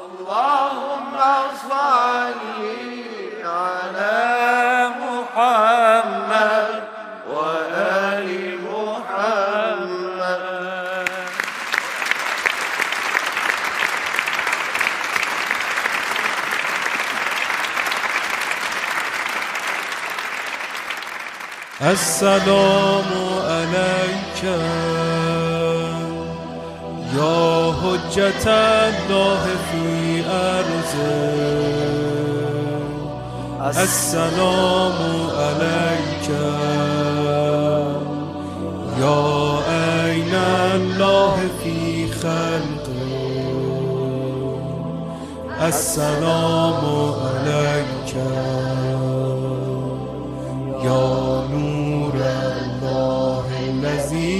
اللهم صل على محمد وآل محمد. السلام عليك يا حجة الله في أرضه. السلام عليك يا عين الله في خلقه. السلام عليك يا نور الله الذي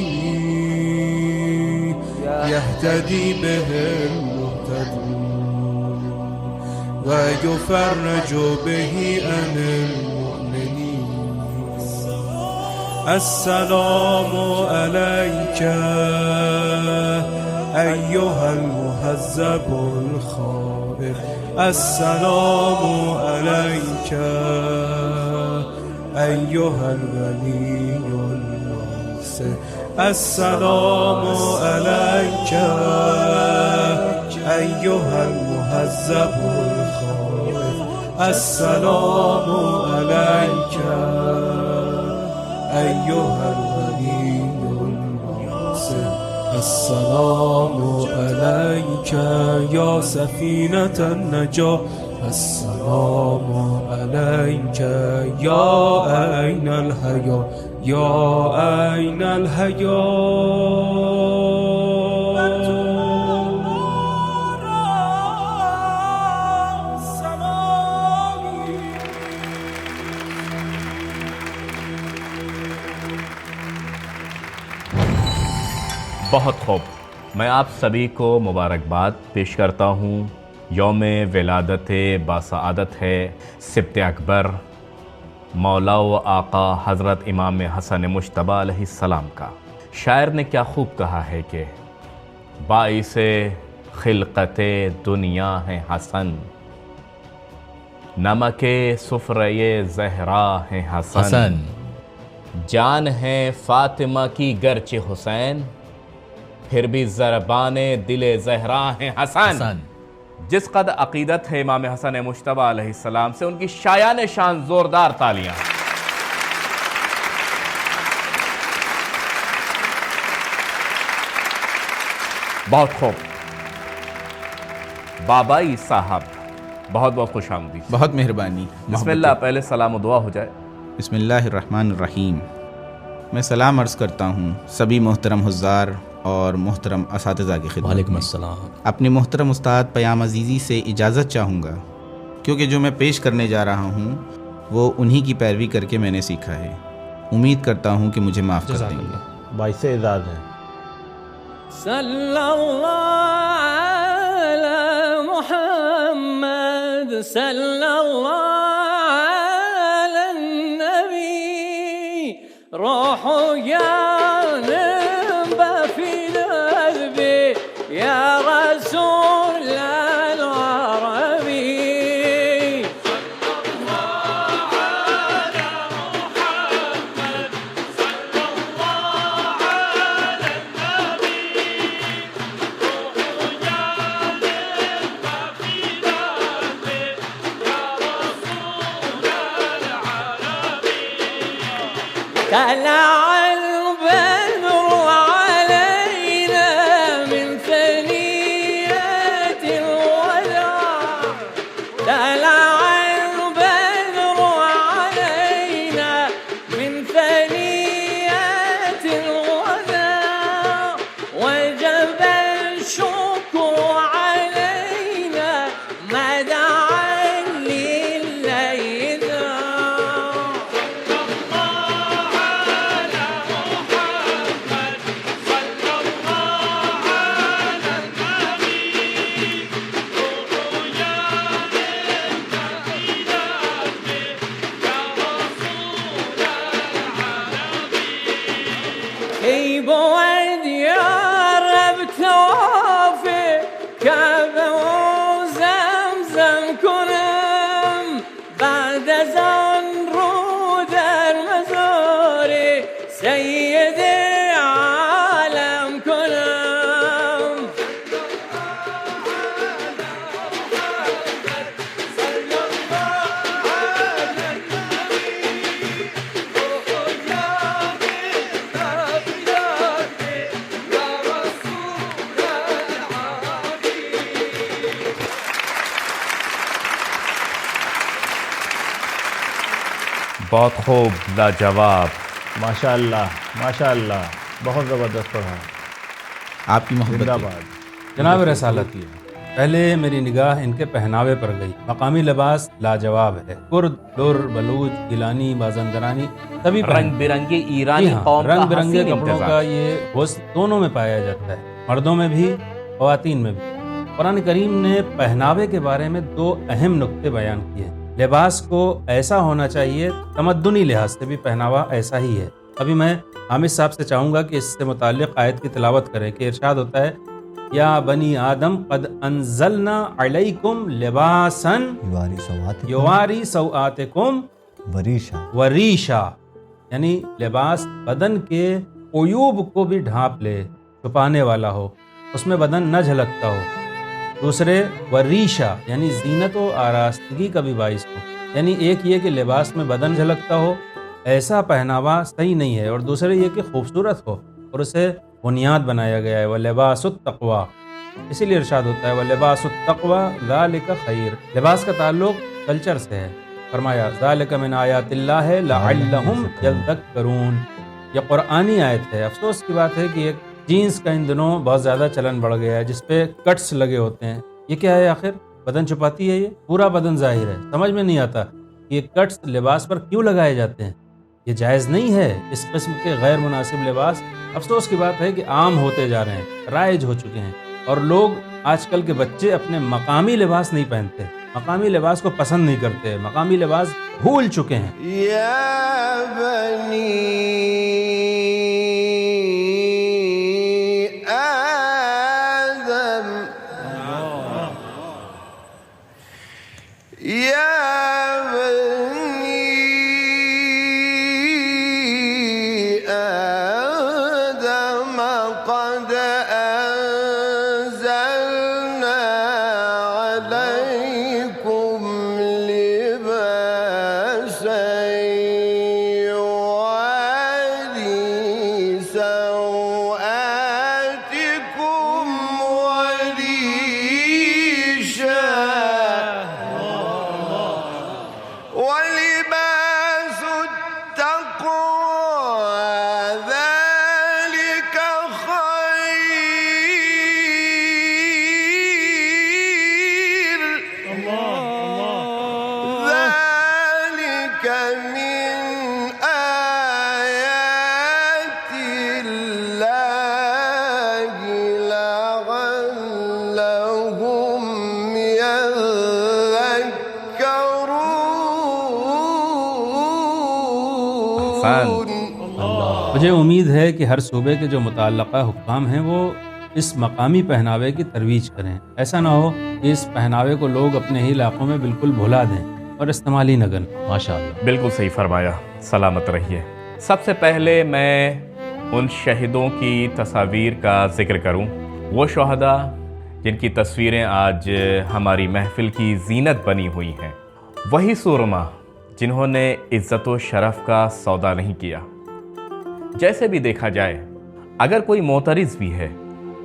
يهتدي به المهتدون ويفرج به عن المؤمنين. السلام عليك أيها المهذب الخائف. السلام عليك أيها الولي الناصر. السلام عليك أيها المهذب الخائف. السلام عليك أيها الولي الناصر. السلام عليك يا سفينة النجاة. السلام عليك يا أين الحياة يا أين الحياة. بہت خوب، میں آپ سبھی کو مبارکباد پیش کرتا ہوں. یوم ولادت باسعادت ہے سبت اکبر مولا و آقا حضرت امام حسن مجتبی علیہ السلام کا. شاعر نے کیا خوب کہا ہے کہ باعث خلقت دنیا ہے حسن، نمک سفرے زہرا ہے حسن، جان ہے فاطمہ کی گرچہ حسین، پھر بھی ضربان دل زہرا ہے حسن. جس قدر عقیدت ہے امام حسن مجتبی علیہ السلام سے، ان کی شایان شان زوردار تالیاں. بہت خوب. بابائی صاحب بہت بہت خوش آمدید. بہت مہربانی. بسم اللہ، پہلے سلام و دعا ہو جائے. بسم اللہ الرحمن الرحیم. میں سلام عرض کرتا ہوں سبھی محترم حضار اور محترم اساتذہ کی خدمت. وعلیکم السلام. اپنے محترم استاد پیام عزیزی سے اجازت چاہوں گا، کیونکہ جو میں پیش کرنے جا رہا ہوں وہ انہی کی پیروی کر کے میں نے سیکھا ہے. امید کرتا ہوں کہ مجھے معاف کر دیں گے. باعث اعزاز ہیں. صلی اللہ علی محمد صلی اللہ علی النبی روح جانب فی دربی یا رسول العربی. طلع البدر علينا من ثنيات الوداع. طلع البدر علينا من ثنيات الوداع وجب الشكر علينا ما دعا لله. بہت خوب، لاجواب. ماشاء اللہ بہت زبردست پڑھا. آپ کی محبت زندہ کی. باد. جناب رسالت یہ پہلے میری نگاہ ان کے پہناوے پر گئی. مقامی لباس لاجواب ہے. کرد، لر، بلوچ، گیلانی، مازندرانی سبھی رنگ برنگے ایرانی جی ہاں، قوم کا رنگ برنگے حسین کپڑوں امتزاج. کا یہ حسن دونوں میں پایا جاتا ہے، مردوں میں بھی خواتین میں بھی. قرآن کریم نے پہناوے کے بارے میں 2 اہم نقطے بیان کیے ہیں. لباس کو ایسا ہونا چاہیے، تمدنی لحاظ سے بھی پہناوا ایسا ہی ہے. ابھی میں حامد صاحب سے چاہوں گا کہ اس سے متعلق آیت کی تلاوت کریں کہ ارشاد ہوتا ہے یا بنی آدم قد انزلنا علیکم لباسا یواری سوآتکم وریشا، یعنی لباس بدن کے عیوب کو بھی ڈھانپ لے، چھپانے والا ہو، اس میں بدن نہ جھلکتا ہو. دوسرے وریشا یعنی زینت و آراستگی کا بھی باعث ہو. یعنی ایک یہ کہ لباس میں بدن جھلکتا ہو، ایسا پہناوا صحیح نہیں ہے، اور دوسرے یہ کہ خوبصورت ہو اور اسے بنیاد بنایا گیا ہے وَلِبَاسُ التَّقْوَىٰ. اسی لیے ارشاد ہوتا ہے وَلِبَاسُ التَّقْوَىٰ ذَلِكَ خَيْرٌ. لباس کا تعلق کلچر سے ہے. فرمایا ذَلِكَ مِنْ آیَاتِ اللَّهِ لَعَلَّهُمْ يَذَّكَّرُونَ. یہ قرآنی آیت ہے. افسوس کی بات ہے کہ ایک جینس کا ان دنوں بہت زیادہ چلن بڑھ گیا ہے جس پہ کٹس لگے ہوتے ہیں. یہ کیا ہے آخر؟ بدن چھپاتی ہے، یہ پورا بدن ظاہر ہے. سمجھ میں نہیں آتا یہ کٹس لباس پر کیوں لگائے جاتے ہیں. یہ جائز نہیں ہے. اس قسم کے غیر مناسب لباس افسوس کی بات ہے کہ عام ہوتے جا رہے ہیں، رائج ہو چکے ہیں، اور لوگ آج کل کے بچے اپنے مقامی لباس نہیں پہنتے، مقامی لباس کو پسند نہیں کرتے، مقامی لباس بھول چکے ہیں. يا بني آدم يا بني آدم قد أنزلنا عليكم لباسا يواري سوآتكم وريشا ولباس التقوى ذلك خير ذلك من آيات الله لعلهم يذكرون. مجھے امید ہے کہ ہر صوبے کے جو متعلقہ حکام ہیں وہ اس مقامی پہناوے کی ترویج کریں. ایسا نہ ہو کہ اس پہناوے کو لوگ اپنے ہی علاقوں میں بالکل بھلا دیں اور استعمال ہی نہ کریں. ماشاءاللہ. بالکل صحیح فرمایا. سلامت رہیے. سب سے پہلے میں ان شہیدوں کی تصاویر کا ذکر کروں، وہ شہداء جن کی تصویریں آج ہماری محفل کی زینت بنی ہوئی ہیں، وہی سورما جنہوں نے عزت و شرف کا سودا نہیں کیا. جیسے بھی دیکھا جائے اگر کوئی معترض بھی ہے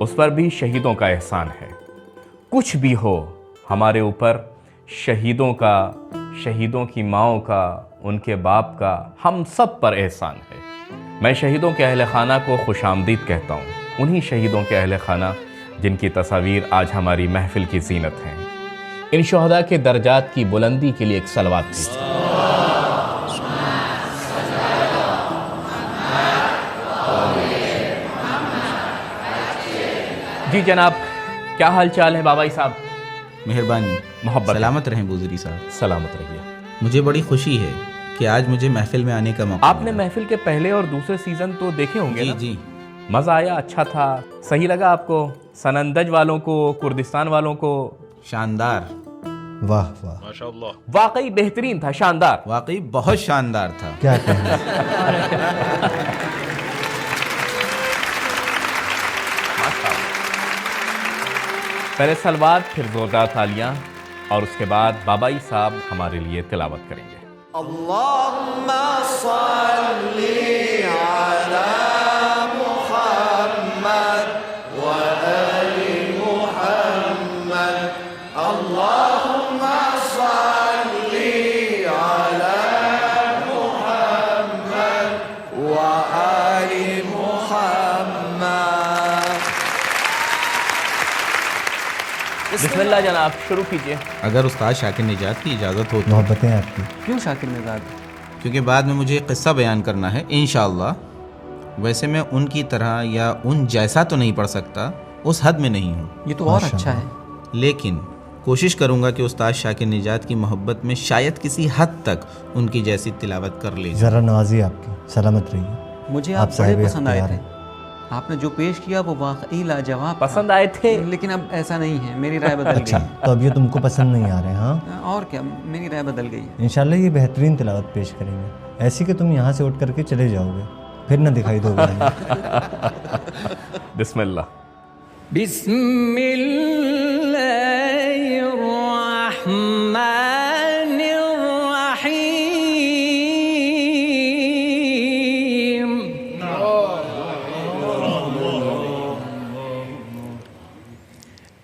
اس پر بھی شہیدوں کا احسان ہے. کچھ بھی ہو ہمارے اوپر شہیدوں کا، شہیدوں کی ماؤں کا، ان کے باپ کا، ہم سب پر احسان ہے. میں شہیدوں کے اہل خانہ کو خوش آمدید کہتا ہوں، انہی شہیدوں کے اہل خانہ جن کی تصاویر آج ہماری محفل کی زینت ہیں. ان شہداء کے درجات کی بلندی کے لیے ایک صلوات دیجیے. جی جناب، کیا حال چال ہے بابائی صاحب؟ مہربانی. محبت. سلامت رہیں بوزری صاحب. سلامت رہیے. مجھے بڑی خوشی ہے کہ آج مجھے محفل میں آنے کا موقع آپ نے ملا. محفل کے پہلے اور دوسرے سیزن تو دیکھے ہوں گے جی نا؟ جی مزہ آیا؟ اچھا تھا؟ صحیح لگا آپ کو؟ سنندج والوں کو، کردستان والوں کو؟ شاندار. واہ واہ، واقعی بہترین تھا، شاندار. واقعی بہت شاندار تھا. کیا کہنا. پہلے سلوات، پھر زوردار تالیاں، اور اس کے بعد بابائی صاحب ہمارے لیے تلاوت کریں گے. اللهم صل على محمد وآل محمد. اللهم صل على محمد بسم اللہ جناب شروع کیجیے. اگر استاد شاکر نجات کی اجازت ہو تو. محبتیں آپ کی. کیوں شاکر نژاد؟ کیونکہ بعد میں مجھے ایک قصہ بیان کرنا ہے انشاءاللہ. ویسے میں ان کی طرح یا ان جیسا تو نہیں پڑھ سکتا، اس حد میں نہیں ہوں، یہ تو اور اچھا ہے. لیکن کوشش کروں گا کہ استاد شاکر نجات کی محبت میں شاید کسی حد تک ان کی جیسی تلاوت کر لے. ذرا نوازی آپ کی. سلامت رہیے. مجھے آپ بڑے پسند آئے تھے. آپ نے جو پیش کیا وہ واقعی لاجواب پسند آئے تھے، لیکن اب ایسا نہیں ہے، میری رائے بدل اچھا گئی. تو اب یہ تم کو پسند نہیں آ رہے؟ ہاں اور کیا، میری رائے بدل گئی. انشاءاللہ یہ بہترین تلاوت پیش کریں گے، ایسی کہ تم یہاں سے اٹھ کر کے چلے جاؤ گے، پھر نہ دکھائی دو گے. بسم اللہ. بسم اللہ الرحمن الرحیم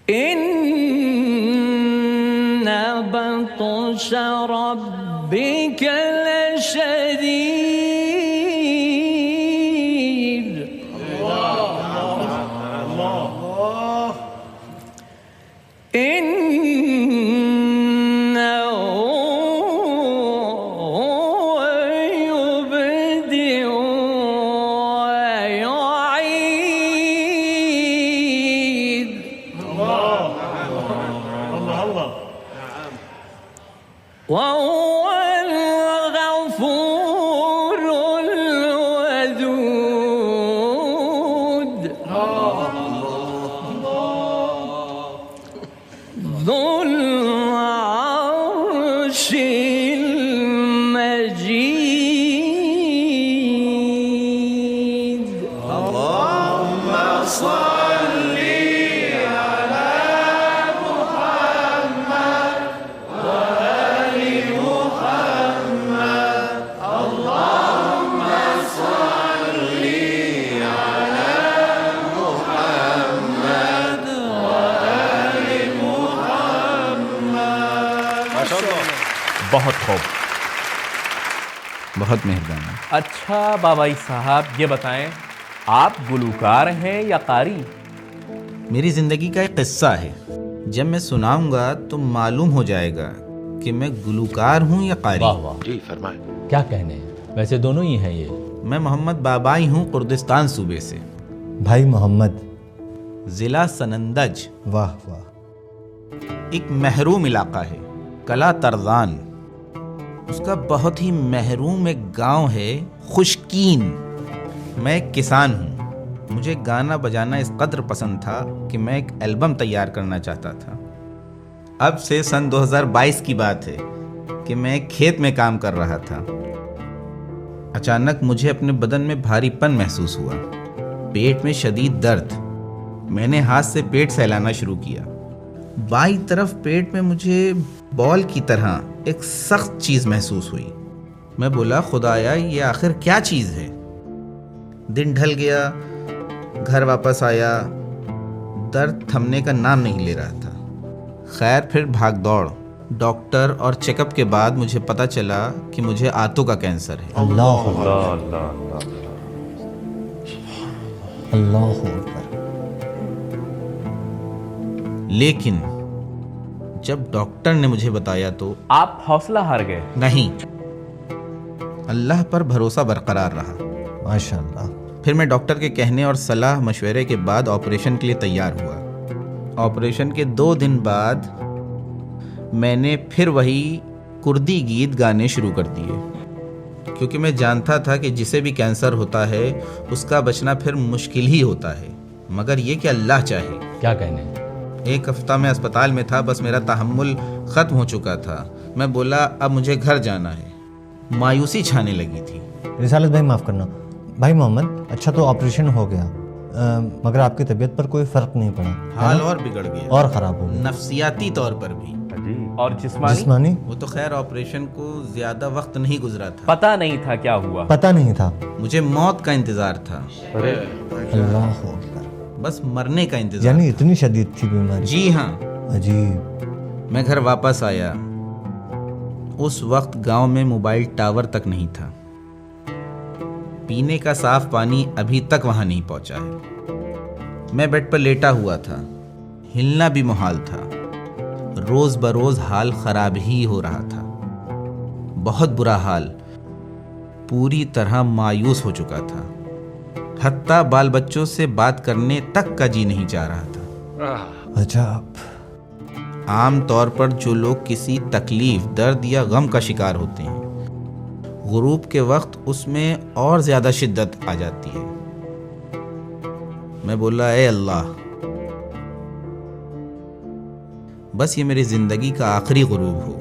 ان بطش ربک لشدید إنه يبدئ ويعيد وهو الغفور الودود ذو العرش المجيد. بہت خوب. بہت مہربانی. اچھا بابائی صاحب یہ بتائیں، آپ گلوکار ہیں یا قاری؟ میری زندگی کا ایک قصہ ہے، جب میں سناؤں گا تو معلوم ہو جائے گا کہ میں گلوکار ہوں یا قاری. واہ واہ، جی فرمائیں. کیا کہنے ہیں، ویسے دونوں ہی ہیں. یہ میں محمد بابائی ہوں، کردستان صوبے سے. بھائی محمد. ضلع سنندج. واہ واہ. ایک محروم علاقہ ہے، کلا ترزان. اس کا بہت ہی محروم ایک گاؤں ہے، خشکین. میں ایک کسان ہوں. مجھے گانا بجانا اس قدر پسند تھا کہ میں ایک البم تیار کرنا چاہتا تھا. اب سے سن 2022 کی بات ہے کہ میں ایک کھیت میں کام کر رہا تھا. اچانک مجھے اپنے بدن میں بھاری پن محسوس ہوا، پیٹ میں شدید درد. میں نے ہاتھ سے پیٹ سہلانا شروع کیا. بائیں طرف پیٹ میں مجھے بال کی طرح ایک سخت چیز محسوس ہوئی. میں بولا خدایا یہ آخر کیا چیز ہے. دن ڈھل گیا، گھر واپس آیا، درد تھمنے کا نام نہیں لے رہا تھا. خیر پھر بھاگ دوڑ، ڈاکٹر اور چیک اپ کے بعد مجھے پتہ چلا کہ مجھے آنتوں کا کینسر ہے. اللہ اللہ اکبر. لیکن جب ڈاکٹر نے مجھے بتایا تو آپ حوصلہ ہار گئے؟ نہیں، اللہ پر بھروسہ برقرار رہا. ماشاءاللہ. پھر میں ڈاکٹر کے کہنے اور صلاح مشورے کے بعد آپریشن کے لیے تیار ہوا. آپریشن کے 2 دن بعد میں نے پھر وہی کردی گیت گانے شروع کر دیے، کیونکہ میں جانتا تھا کہ جسے بھی کینسر ہوتا ہے اس کا بچنا پھر مشکل ہی ہوتا ہے، مگر یہ کہ اللہ چاہے. کیا کہنے. 1 ہفتہ میں اسپتال میں تھا، بس میرا تحمل ختم ہو چکا تھا. میں بولا اب مجھے گھر جانا ہے. مایوسی چھانے لگی تھی. رسالت بھائی معاف کرنا. بھائی محمد، اچھا تو آپریشن ہو گیا، مگر آپ کی طبیعت پر کوئی فرق نہیں پڑا. حال اور بگڑ گیا، اور خراب ہو گیا. نفسیاتی طور پر بھی. اور جسمانی؟ وہ تو خیر آپریشن کو زیادہ وقت نہیں گزرا تھا. پتہ نہیں تھا کیا ہوا. پتہ نہیں تھا. مجھے موت کا انتظار تھا. اللہ اکبر. بس مرنے کا انتظار. یعنی اتنی شدید تھی بیماری؟ جی ہاں. عجیب. میں گھر واپس آیا. اس وقت گاؤں میں موبائل ٹاور تک نہیں تھا. پینے کا صاف پانی ابھی تک وہاں نہیں پہنچا ہے. میں بیڈ پر لیٹا ہوا تھا، ہلنا بھی محال تھا. روز بروز حال خراب ہی ہو رہا تھا، بہت برا حال، پوری طرح مایوس ہو چکا تھا، حتیٰ بال بچوں سے بات کرنے تک کا جی نہیں چاہ رہا تھا۔ عجب۔ عام طور پر جو لوگ کسی تکلیف، درد یا غم کا شکار ہوتے ہیں، غروب کے وقت اس میں اور زیادہ شدت آ جاتی ہے۔ میں بولا اے اللہ، بس یہ میری زندگی کا آخری غروب ہو۔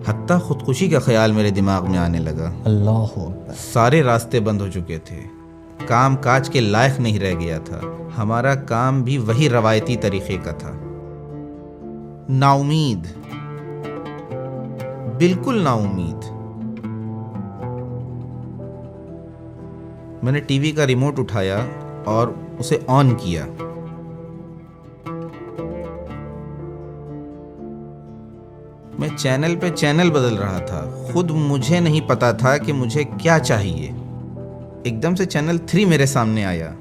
حتیٰ خودکشی کا خیال میرے دماغ میں آنے لگا۔ اللہ اکبر۔ سارے راستے بند ہو چکے تھے، کام کاج کے لائق نہیں رہ گیا تھا، ہمارا کام بھی وہی روایتی طریقے کا تھا۔ نا امید، بالکل نا امید۔ میں نے ٹی وی کا ریموٹ اٹھایا اور اسے آن کیا۔ میں چینل پہ چینل بدل رہا تھا، خود مجھے نہیں پتا تھا کہ مجھے کیا چاہیے۔ ایک دم سے چینل 3 میرے سامنے آیا،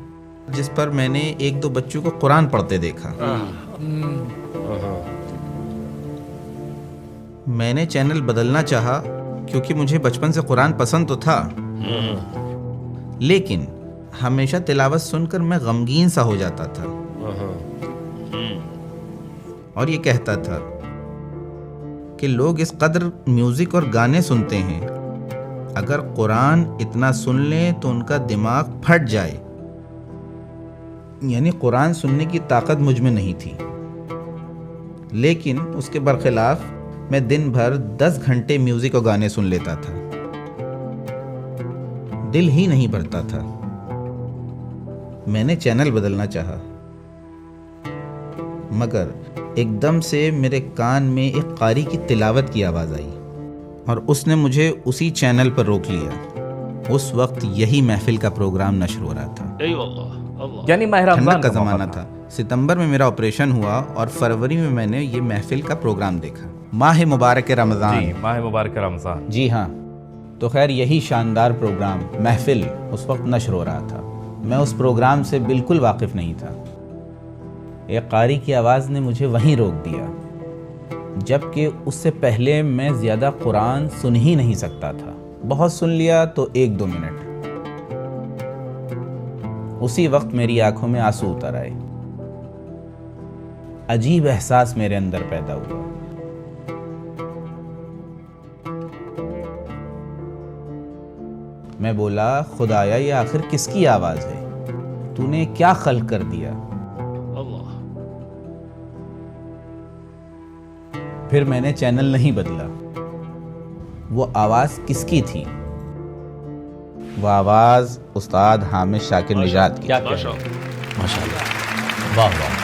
جس پر میں نے 1-2 بچوں کو قرآن پڑھتے دیکھا۔ میں نے چینل بدلنا چاہا کیونکہ مجھے بچپن سے قرآن پسند تو تھا، لیکن ہمیشہ تلاوت سن کر میں غمگین سا ہو جاتا تھا اور یہ کہتا تھا کہ لوگ اس قدر میوزک اور گانے سنتے ہیں، اگر قرآن اتنا سن لیں تو ان کا دماغ پھٹ جائے۔ یعنی قرآن سننے کی طاقت مجھ میں نہیں تھی، لیکن اس کے برخلاف میں دن بھر 10 گھنٹے میوزک اور گانے سن لیتا تھا، دل ہی نہیں بھرتا تھا۔ میں نے چینل بدلنا چاہا، مگر ایک دم سے میرے کان میں ایک قاری کی تلاوت کی آواز آئی اور اس نے مجھے اسی چینل پر روک لیا۔ اس وقت یہی محفل کا پروگرام نشر ہو رہا تھا۔ یعنی ماہ رمضان ٹھنڈک کا زمانہ تھا۔ ستمبر میں میرا آپریشن ہوا اور فروری میں نے یہ محفل کا پروگرام دیکھا۔ ماہ مبارک رمضان۔ جی، ماہ مبارک رمضان۔ جی ہاں، تو خیر یہی شاندار پروگرام محفل اس وقت نشر ہو رہا تھا۔ میں اس پروگرام سے بالکل واقف نہیں تھا۔ ایک قاری کی آواز نے مجھے وہیں روک دیا، جبکہ اس سے پہلے میں زیادہ قرآن سن ہی نہیں سکتا تھا۔ بہت سن لیا تو 1-2 منٹ۔ اسی وقت میری آنکھوں میں آنسو اتر آئے۔ عجیب احساس میرے اندر پیدا ہوا۔ میں بولا خدایا یہ آخر کس کی آواز ہے؟ تو نے کیا خلق کر دیا؟ پھر میں نے چینل نہیں بدلا۔ وہ آواز کس کی تھی؟ وہ آواز استاد حامد شاکر نژاد کی۔ کیا کہہ رہے ہیں؟ ماشاء اللہ، واہ واہ،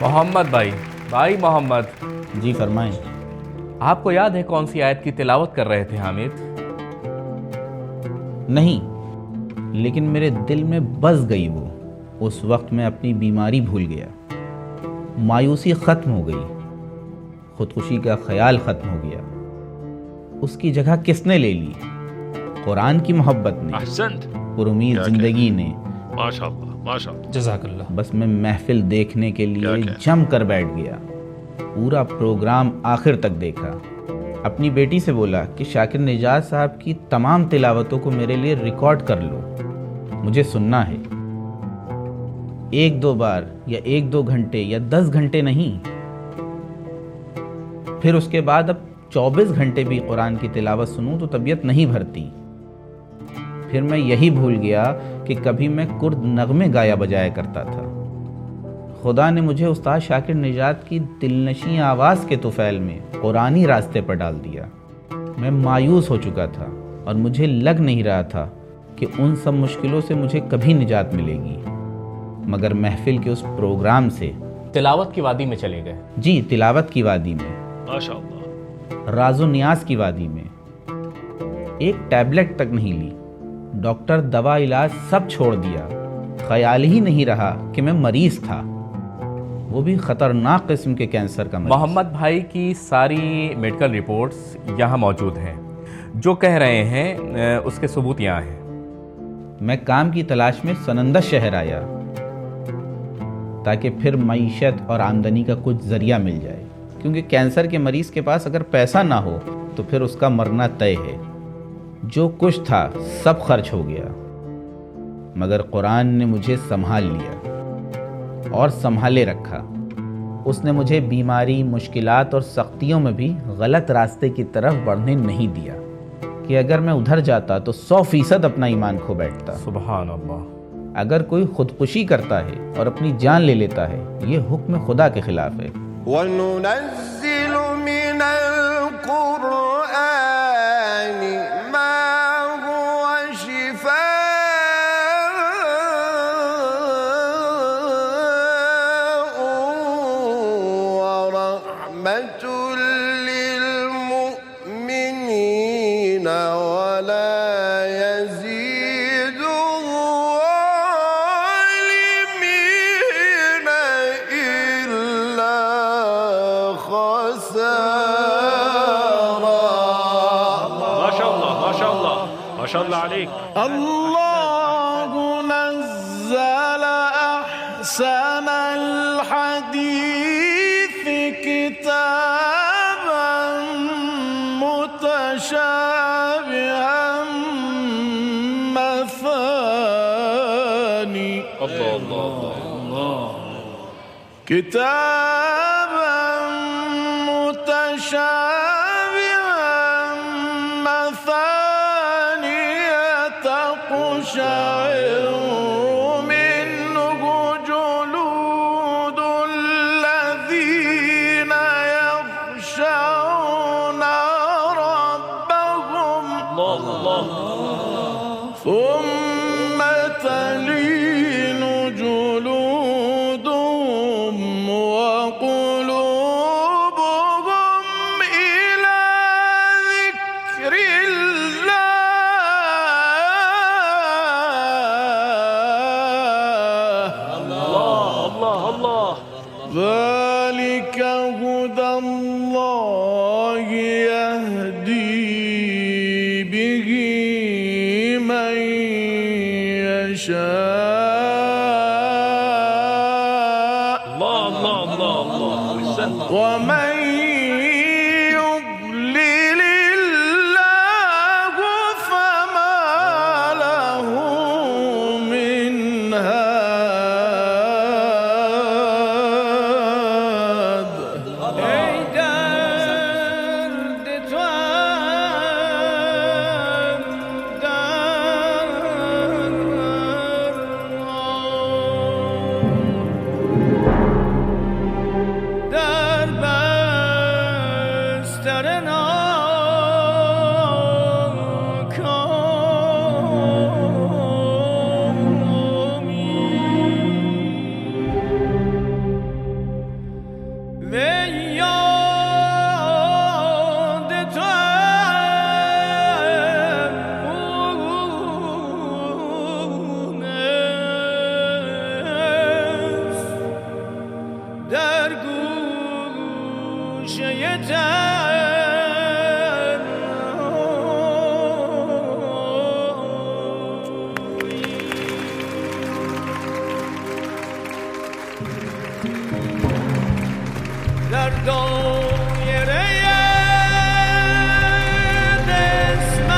محمد بھائی محمد، جی فرمائیں۔ آپ کو یاد ہے کون سی آیت کی تلاوت کر رہے تھے حامد؟ نہیں، لیکن میرے دل میں بس گئی وہ۔ اس وقت میں اپنی بیماری بھول گیا، مایوسی ختم ہو گئی، خودکشی کا خیال ختم ہو گیا۔ اس کی جگہ کس نے لے لی؟ قرآن کی محبت نے، پر امید زندگی نے۔ جزاک اللہ۔ بس میں محفل دیکھنے کے لیے جم کر بیٹھ گیا۔ پورا پروگرام آخر تک دیکھا۔ اپنی بیٹی سے بولا کہ شاکر نژاد صاحب کی تمام تلاوتوں کو میرے لیے ریکارڈ کر لو، مجھے سننا ہے۔ 1-2 بار یا 1-2 گھنٹے یا 10 گھنٹے نہیں۔ پھر اس کے بعد اب 24 گھنٹے بھی قرآن کی تلاوت سنوں تو طبیعت نہیں بھرتی۔ پھر میں یہی بھول گیا کہ کبھی میں کرد نغمے گایا بجایا کرتا تھا۔ خدا نے مجھے استاد شاکر نژاد کی دلنشیں آواز کے طفیل میں قرآنی راستے پر ڈال دیا۔ میں مایوس ہو چکا تھا اور مجھے لگ نہیں رہا تھا کہ ان سب مشکلوں سے مجھے کبھی نجات ملے گی، مگر محفل کے اس پروگرام سے تلاوت کی وادی میں چلے گئے۔ جی، تلاوت کی وادی میں، راز و نیاز کی وادی میں۔ ایک ٹیبلٹ تک نہیں لی، ڈاکٹر دوا علاج سب چھوڑ دیا۔ خیال ہی نہیں رہا کہ میں مریض تھا، وہ بھی خطرناک قسم کے کینسر کا مریض۔ محمد بھائی کی ساری میڈیکل رپورٹس یہاں موجود ہیں، جو کہہ رہے ہیں اس کے ثبوت یہاں ہیں۔ میں کام کی تلاش میں سنندج شہر آیا، تاکہ پھر معیشت اور آمدنی کا کچھ ذریعہ مل جائے، کیونکہ کینسر کے مریض کے پاس اگر پیسہ نہ ہو تو پھر اس کا مرنا طے ہے۔ جو کچھ تھا سب خرچ ہو گیا، مگر قرآن نے مجھے سنبھال لیا اور سنبھالے رکھا۔ اس نے مجھے بیماری، مشکلات اور سختیوں میں بھی غلط راستے کی طرف بڑھنے نہیں دیا کہ اگر میں ادھر جاتا تو 100% اپنا ایمان کھو بیٹھتا۔ سبحان اللہ۔ اگر کوئی خودکشی کرتا ہے اور اپنی جان لے لیتا ہے، یہ حکم خدا کے خلاف ہے۔ وننزل من القرآن ما هو شفاء ورحمة للمؤمنين ولا يزيد الظالمين إلا خسارا۔ ما شاء الله ما شاء الله ما شاء الله عليك۔ الله نزل أحسن الحديث كتابا متشابها مثاني الله الله الله كتابا متشابها مثانية تقشعر منه جلود الذين يخشون ربهم ثم تلين جلودهم وقلوبهم إلى ذكر الله الله ذلك هدى الله يهدي به من يشاء الله الله الله الله أحسنت۔ ومن يضلل الله فما له من هاد۔ ای درد توام در بستر ناکامی و یاد توام است در گوشه در دایره قسمت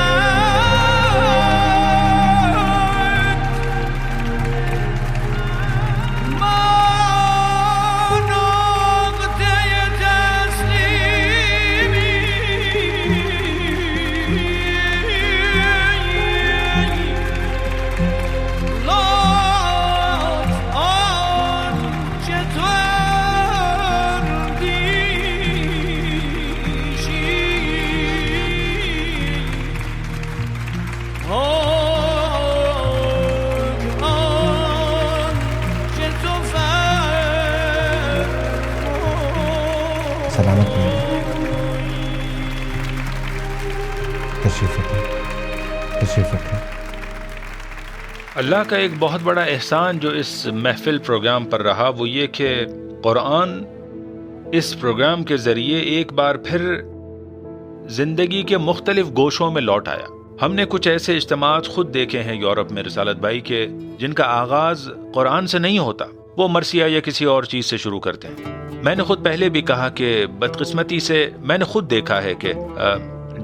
ما نقطه تسلیمی لات آن چه سلامت رہیے، تشریف رکھیں، تشریف رکھیں۔ اللہ کا ایک بہت بڑا احسان جو اس محفل پروگرام پر رہا وہ یہ کہ قرآن اس پروگرام کے ذریعے ایک بار پھر زندگی کے مختلف گوشوں میں لوٹ آیا۔ ہم نے کچھ ایسے اجتماعات خود دیکھے ہیں یورپ میں رسالت بھائی کے جن کا آغاز قرآن سے نہیں ہوتا وہ مرثیہ یا کسی اور چیز سے شروع کرتے ہیں. میں نے خود پہلے بھی کہا کہ بدقسمتی سے میں نے خود دیکھا ہے کہ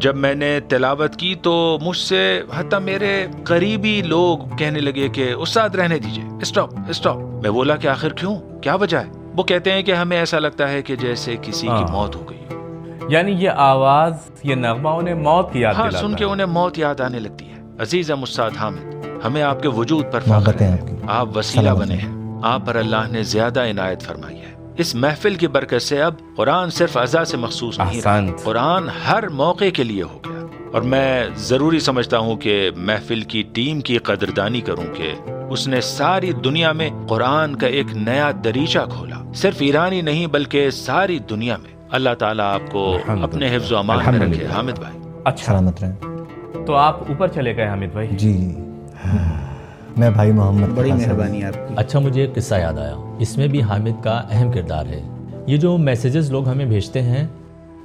جب میں نے تلاوت کی تو مجھ سے حتیٰ میرے قریبی لوگ کہنے لگے کہ استاد رہنے دیجئے، اسٹاپ. میں بولا کہ آخر کیوں، کیا وجہ ہے؟ وہ کہتے ہیں کہ ہمیں ایسا لگتا ہے کہ جیسے کسی کی موت ہو گئی. یعنی یہ آواز، یہ نغمہ انہیں موت کی یاد دلاتا ہے. سن کے انہیں موت یاد آنے لگتی ہے. عزیزم استاد حامد، ہمیں آپ کے وجود پر فخر ہے. آپ وسیلہ بنے ہیں، آپ پر اللہ نے زیادہ عنایت فرمائی ہے. اس محفل کی برکت سے اب قرآن صرف اذا سے مخصوص نہیں رہا، قرآن ہر موقع کے لیے ہو گیا. اور میں ضروری سمجھتا ہوں کہ محفل کی ٹیم کی قدردانی کروں کہ اس نے ساری دنیا میں قرآن کا ایک نیا دریچہ کھولا. صرف ایران ہی نہیں بلکہ ساری دنیا میں. اللہ تعالیٰ آپ کو اپنے حفظ و امان میں رکھے. حامد بھائی اچھا، سلامت رہیں. تو آپ اوپر چلے گئے حامد بھائی؟ جی میں بھائی محمد. بڑی مہربانی آپ کی. اچھا، مجھے ایک قصہ یاد آیا، اس میں بھی حامد کا اہم کردار ہے. یہ جو میسیجز لوگ ہمیں بھیجتے ہیں،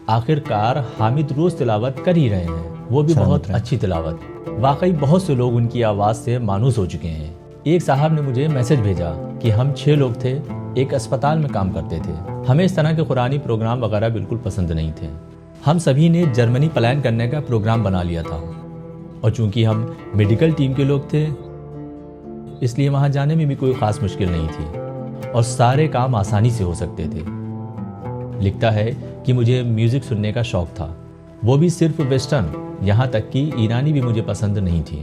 آخر کار حامد روز تلاوت کر ہی رہے ہیں، وہ بھی بہت اچھی تلاوت. واقعی بہت سے لوگ ان کی آواز سے مانوس ہو چکے ہیں. ایک صاحب نے مجھے میسج بھیجا کہ ہم 6 لوگ تھے، ایک اسپتال میں کام کرتے تھے. ہمیں اس طرح کے قرآنی پروگرام وغیرہ بالکل پسند نہیں تھے. ہم سبھی نے جرمنی پلان کرنے کا پروگرام بنا لیا تھا، اور چونکہ ہم میڈیکل ٹیم کے لوگ تھے اس لیے وہاں جانے میں بھی کوئی خاص مشکل نہیں تھی اور سارے کام آسانی سے ہو سکتے تھے. لکھتا ہے کہ مجھے میوزک سننے کا شوق تھا، وہ بھی صرف ویسٹرن، یہاں تک کہ ایرانی بھی مجھے پسند نہیں تھی.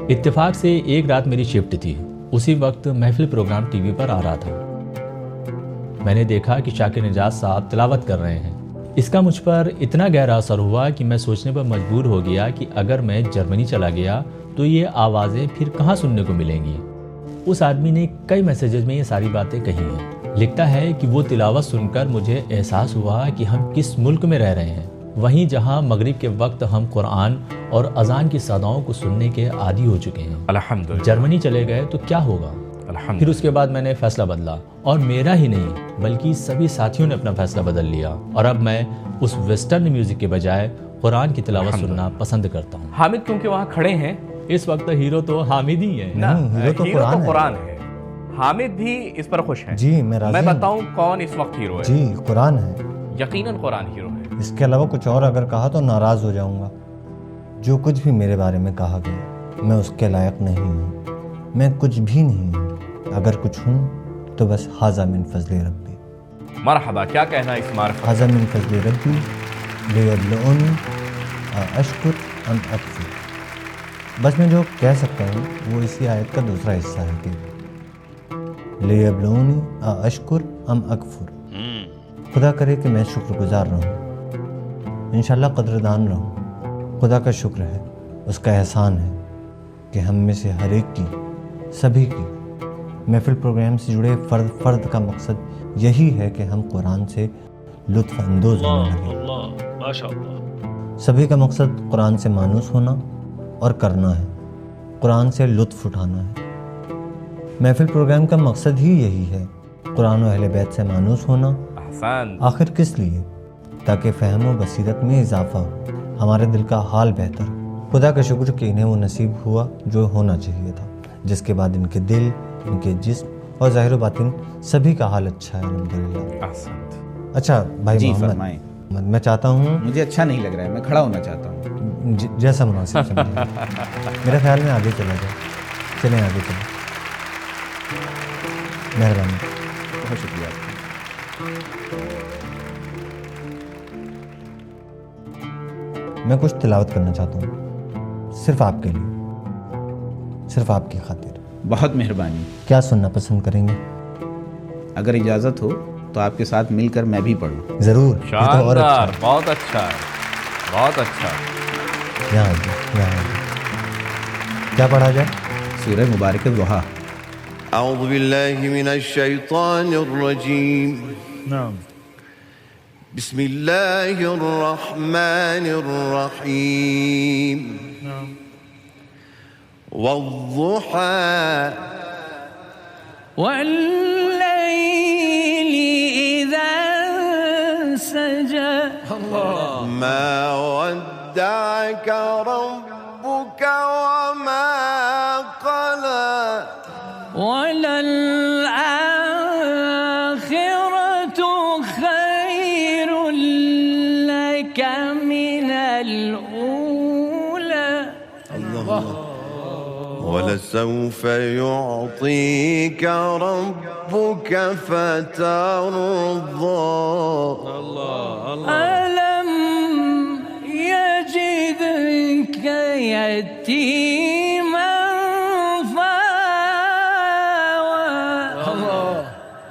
اتفاق سے ایک رات میری شفٹ تھی. اسی وقت محفل پروگرام ٹی وی پر آ رہا تھا. میں نے دیکھا کہ شاکر نجات صاحب تلاوت کر رہے ہیں. اس کا مجھ پر اتنا گہرا اثر ہوا کہ میں سوچنے پر مجبور ہو گیا کہ اگر میں جرمنی چلا گیا تو یہ آوازیں پھر کہاں سننے کو ملیں گی. اس آدمی نے کئی میسیجز میں یہ ساری باتیں کہی ہیں. لکھتا ہے کہ وہ تلاوت سن کر مجھے احساس ہوا کہ ہم کس ملک میں رہ رہے ہیں، وہیں جہاں مغرب کے وقت ہم قرآن اور اذان کی صداؤں کو سننے کے عادی ہو چکے ہیں. الحمدللہ. جرمنی چلے گئے تو کیا ہوگا؟ پھر اس کے بعد میں نے فیصلہ بدلا، اور میرا ہی نہیں بلکہ سبھی ساتھیوں نے اپنا فیصلہ بدل لیا، اور اب میں اس ویسٹرن میوزک کے بجائے قرآن کی تلاوت سننا پسند کرتا ہوں. حامد کیونکہ وہاں کھڑے ہیں اس وقت ہیرو تو حامد ہی ہے. ہیرو تو قرآن ہے. حامد بھی اس پر خوش ہیں. جی میں راضی میں ہوں. بتاؤں کون اس وقت ہیرو ہے؟ جی قرآن ہے. یقیناً قرآن ہیرو ہے. اس کے علاوہ کچھ اور اگر کہا تو ناراض ہو جاؤں گا. جو کچھ بھی میرے بارے میں کہا گیا میں اس کے لائق نہیں ہوں. میں کچھ بھی نہیں ہوں. اگر کچھ ہوں تو بس ھذا من فضل ربی. مرحبا. کیا کہنا ہے اس معرفت؟ ھذا من فضل ربی لیبلونی اشکر ام اکفر. بس میں جو کہہ سکتا ہوں وہ اسی آیت کا دوسرا حصہ ہے کہ لیبلونی اشکر ام اکفر. خدا کرے کہ میں شکر گزار رہوں، انشاءاللہ قدردان رہوں. خدا کا شکر ہے، اس کا احسان ہے کہ ہم میں سے ہر ایک کی، سبھی کی، محفل پروگرام سے جڑے فرد کا مقصد یہی ہے کہ ہم قرآن سے لطف اندوز ہونے لگیں. ماشاءاللہ. سبھی کا مقصد قرآن سے مانوس ہونا اور کرنا ہے، قرآن سے لطف اٹھانا ہے. محفل پروگرام کا مقصد ہی یہی ہے، قرآن و اہل بیت سے مانوس ہونا. آخر کس لیے؟ تاکہ فہم و بصیرت میں اضافہ ہو، ہمارے دل کا حال بہتر ہو. خدا کا شکر کہ انہیں وہ نصیب ہوا جو ہونا چاہیے تھا، جس کے بعد ان کے دل، ان کے جسم اور ظاہر و باطن سبھی کا حال اچھا ہے الحمدللہ. اچھا بھائی جی محمد، فرمائیں. میں چاہتا ہوں، مجھے اچھا نہیں لگ رہا ہے، میں کھڑا ہونا چاہتا ہوں. جیسا مناسب سمجھیں. میرے خیال میں آگے چلا جائے. چلیں آگے چلیں. مہربانی. بہت شکریہ آپ کا. میں کچھ تلاوت کرنا چاہتا ہوں، صرف آپ کے لیے، صرف آپ کی خاطر. بہت مہربانی. کیا سننا پسند کریں گے؟ اگر اجازت ہو تو آپ کے ساتھ مل کر میں بھی پڑھوں. ضرور. یہ تو اور اچھا ہے. بہت اچھا، بہت اچھا. یہاں آئیے. کیا پڑھا جائے؟ سورہ مبارک ضحیٰ. اعوذ باللہ من الشیطان الرجیم. نعم. بسم اللہ الرحمن الرحیم. والضحى والليل إذا سجى ما ودعك ربك وما قلى وللآخرة ولسوف يعطيك ربك فترضى. ألم يجدك يتيما فآوى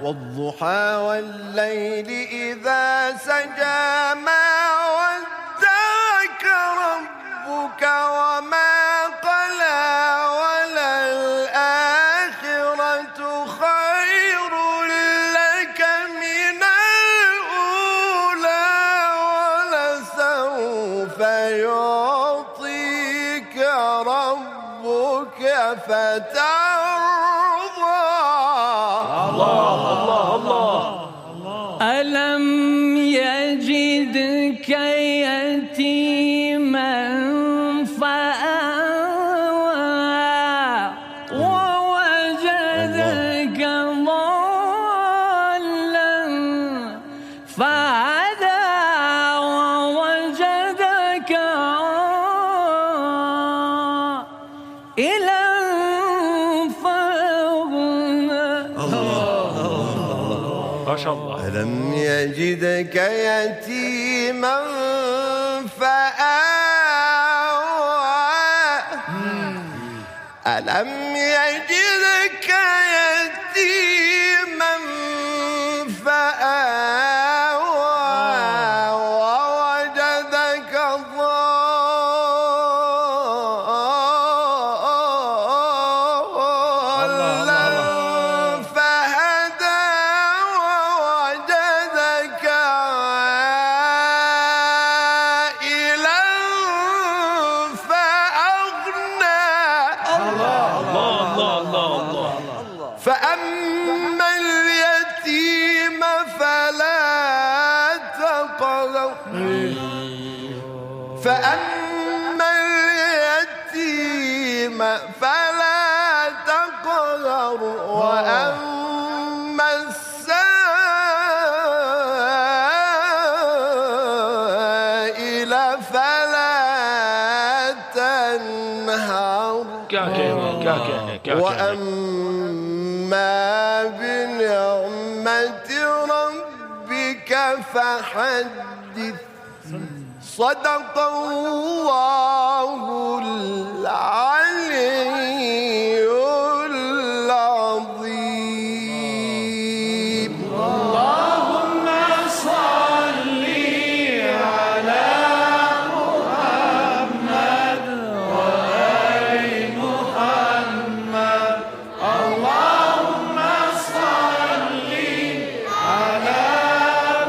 والضحى والليل إذا سجى ما ودعك ربك وما قلى وللآخرة خير لك من الأولى ولسوف يعطيك ربك فترضى. ألم يجدك يتيما فآوى ووجدك ضالا فهدى ووجدك عائلا فأغنى. ما شاء الله. ألم يجدك يتيما فآوى ألم يجدك يتيما فآوى ووجدك ضالا فهدى ووجدك عائلا فأغنى. فأما اليتيم فلا تقهر فأما اليتيم فلا تقهر وأما السائل فلا تنهر. کیا کہنے وأما بنعمة ربك فحدث. صدق الله العلي العظيم. اللهم صل على محمد وآل محمد. اللهم صل على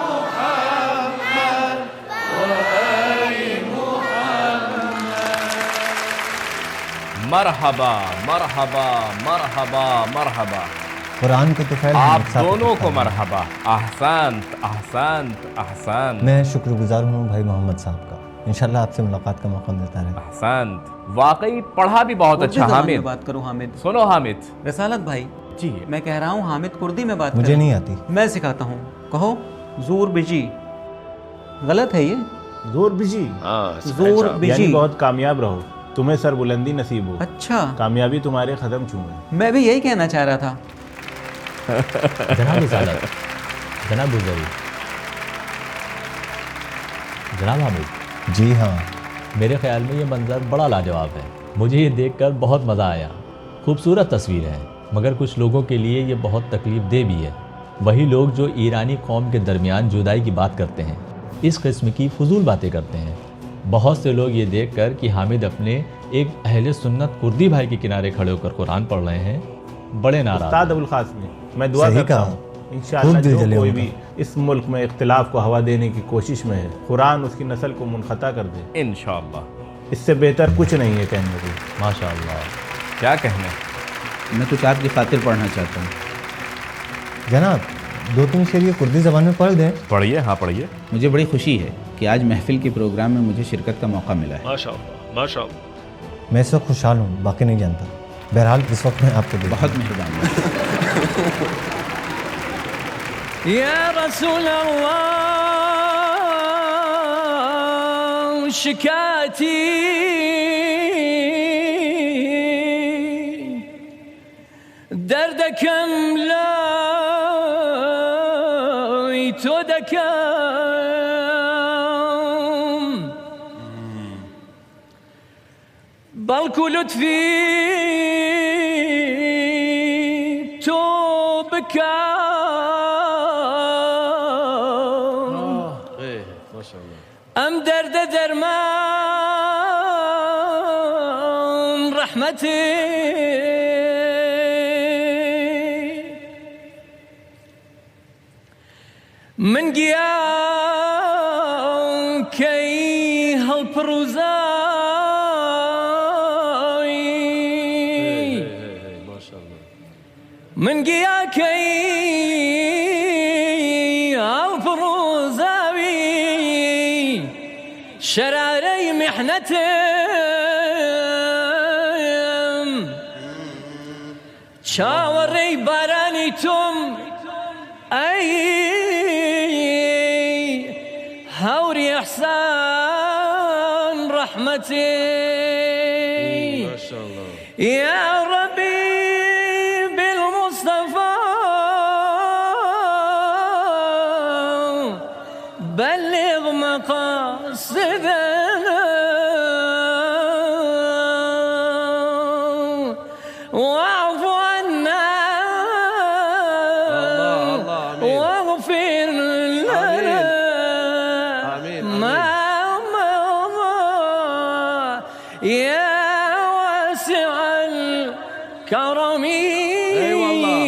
محمد وآل محمد. مرحبا مرحبا مرحبا مرحبا. قرآن کے طفیل آپ دونوں کو مرحبا. احسنت احسنت احسنت. میں شکر گزار ہوں بھائی محمد صاحب کا. انشاءاللہ آپ سے ملاقات کا موقع ملتا رہے. احسنت. واقعی پڑھا بھی بہت اچھا. حامد بات کروں. حامد سنو. حامد رسالت بھائی جی میں کہہ رہا ہوں حامد کردی میں بات مجھے نہیں آتی. میں سکھاتا ہوں. کہو زور بجی. غلط ہے یہ. زور بجی. زور بجی یعنی بہت کامیاب رہو, تمہیں سر بلندی نصیب ہو. اچھا کامیابی تمہارے قدم چومے. میں بھی یہی کہنا چاہ رہا تھا. جناب رسالت, جناب گزری, جناب حامد. جی ہاں, میرے خیال میں یہ منظر بڑا لاجواب ہے. مجھے یہ دیکھ کر بہت مزہ آیا. خوبصورت تصویر ہے, مگر کچھ لوگوں کے لیے یہ بہت تکلیف دہ بھی ہے. وہی لوگ جو ایرانی قوم کے درمیان جدائی کی بات کرتے ہیں, اس قسم کی فضول باتیں کرتے ہیں. بہت سے لوگ یہ دیکھ کر کہ حامد اپنے ایک اہل سنت کردی بھائی کے کنارے کھڑے ہو کر قرآن پڑھ رہے ہیں, بڑے ناراض. استاد ابوالقاسم, میں دعا کرتا ہوں انشاءاللہ جو کوئی بھی اس ملک میں اختلاف کو ہوا دینے کی کوشش میں ہے, قرآن اس کی نسل کو منقطع کر دے انشاءاللہ. اس سے بہتر کچھ نہیں ہے کہنے کو. ماشاءاللہ. کیا کہنے. میں کچھ آپ کی خاطر پڑھنا چاہتا ہوں. جناب 2-3 شعر یہ کردی زبان میں پڑھ دیں. پڑھیے. ہاں پڑھیے. مجھے بڑی خوشی ہے کہ آج محفل کے پروگرام میں مجھے شرکت کا موقع ملا ہے. ماشاء اللہ ماشاء اللہ. میں اس وقت خوشحال ہوں, باقی نہیں جانتا. بہرحال اس وقت میں آپ کو بہت مہربانی. يا رسول الله شكاتي دەکەم لای تۆ دەکەم بەڵکو لوتفی تۆ بکەم ئەم دەردە دەرمان ڕەحمەتی من گیان کەی هەڵپڕوزایی من گیان کەی هەڵپڕوزاوی شەرارەی میحنەتم چاوەڕێی بارانی تۆم ئەی هوري إحسان رحمتي ما شاء الله يا ربي بالمصطفى بلغ مقاصدنا واعف عنا واغفر لنا يا واسع الكرم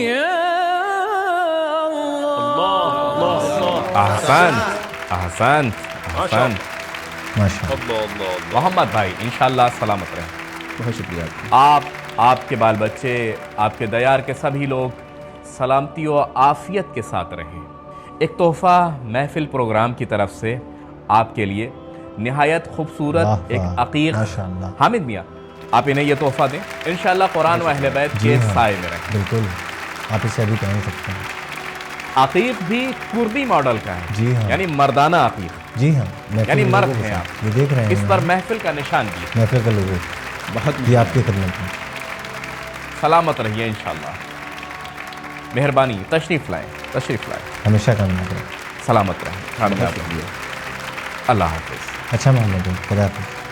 يا الله احسنت احسنت احسنت ماشاء محمد بھائی انشاءاللہ سلامت رہیں. بہت شکریہ. آپ کے بال بچے آپ کے دیار کے سبھی لوگ سلامتی و عافیت کے ساتھ رہیں. ایک تحفہ محفل پروگرام کی طرف سے آپ کے لیے نہایت خوبصورت ایک عقیق. حامد میاں آپ انہیں یہ تحفہ دیں انشاءاللہ قرآن و اہل بیت کے سائے میں رہیں. بالکل آپ اسے ابھی پہن سکتے ہیں. عقیق بھی کردی ماڈل کا ہے. جی ہاں یعنی مردانہ عقیق. جی ہاں یعنی مرد ہیں آپ. یہ دیکھ رہے ہیں اس پر محفل کا نشان بھی محفل کا لوگو بہت یہ آپ کی خدمت میں. سلامت رہیے انشاءاللہ. مہربانی تشریف لائیں ہمیشہ کامیاب رہیں. سلامت رہیں. اللہ حافظ. اچھا محمد خدا حافظ.